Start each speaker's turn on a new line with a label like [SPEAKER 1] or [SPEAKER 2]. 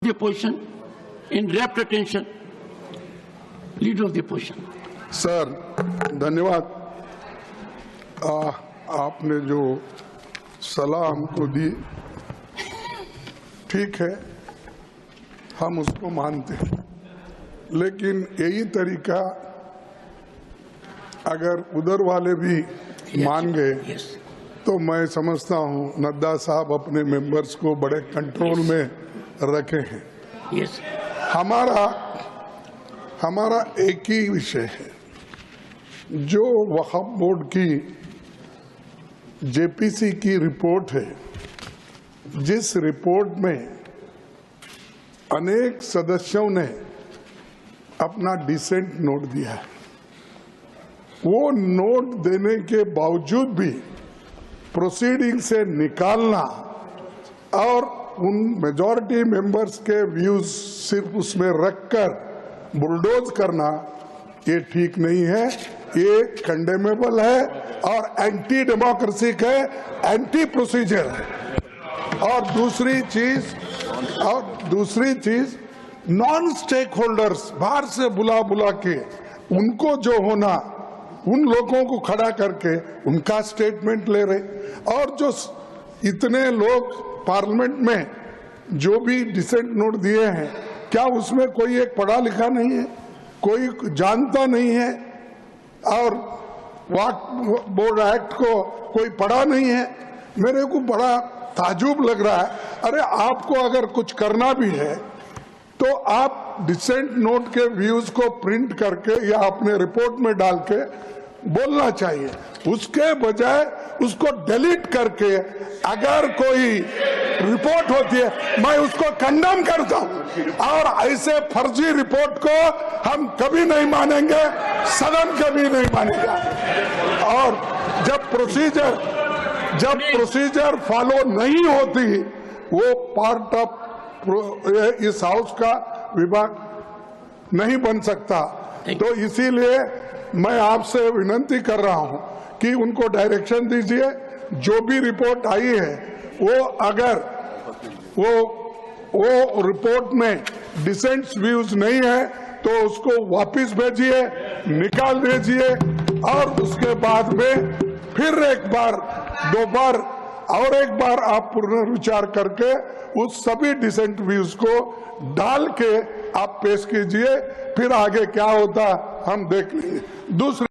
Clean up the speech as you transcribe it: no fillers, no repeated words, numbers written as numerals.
[SPEAKER 1] the opposition in rapt attention. Leader of the opposition.
[SPEAKER 2] Sir धन्यवाद। आपने जो सलाह हमको दी ठीक है, हम उसको मानते हैं, लेकिन यही तरीका अगर उधर वाले भी मान गए तो मैं समझता हूं नड्डा साहब अपने मेंबर्स को बड़े कंट्रोल में रखे हैं। हमारा एक ही विषय है, जो वक्फ बोर्ड की जेपीसी की रिपोर्ट है, जिस रिपोर्ट में अनेक सदस्यों ने अपना डिसेंट नोट दिया है, वो नोट देने के बावजूद भी प्रोसीडिंग से निकालना और उन मेजॉरिटी मेंबर्स के व्यूज सिर्फ उसमें रखकर बुलडोज करना, ये ठीक नहीं है, ये कंडेमेबल है और एंटी डेमोक्रेसिक है, एंटी प्रोसीजर है। और दूसरी चीज नॉन स्टेक होल्डर्स बाहर से बुला के उनको जो होना, उन लोगों को खड़ा करके उनका स्टेटमेंट ले रहे। और जो इतने लोग पार्लियामेंट में जो भी डिसेंट नोट दिए हैं, क्या उसमें कोई एक पढ़ा लिखा नहीं है, कोई जानता नहीं है और वक्फ बोर्ड एक्ट को कोई पढ़ा नहीं है? मेरे को बड़ा ताजुब लग रहा है। अरे आपको अगर कुछ करना भी है तो आप डिसेंट नोट के व्यूज को प्रिंट करके या अपने रिपोर्ट में डाल के बोलना चाहिए, उसके बजाय उसको डिलीट करके अगर कोई रिपोर्ट होती है मैं उसको कंडेम करता हूं। और ऐसे फर्जी रिपोर्ट को हम कभी नहीं मानेंगे, सदन कभी नहीं मानेगा। और जब प्रोसीजर फॉलो नहीं होती, वो पार्ट ऑफ इस हाउस का विभाग नहीं बन सकता। तो इसीलिए मैं आपसे विनती कर रहा हूं कि उनको डायरेक्शन दीजिए, जो भी रिपोर्ट आई है वो अगर वो रिपोर्ट में डिसेंट व्यूज नहीं है तो उसको वापस भेजिए, निकाल दीजिए और उसके बाद में फिर एक बार, दो बार और एक बार आप पुनर्विचार करके उस सभी डिसेंट व्यूज को डाल के आप पेश कीजिए। फिर आगे क्या होता हम देख लेंगे। दूसरी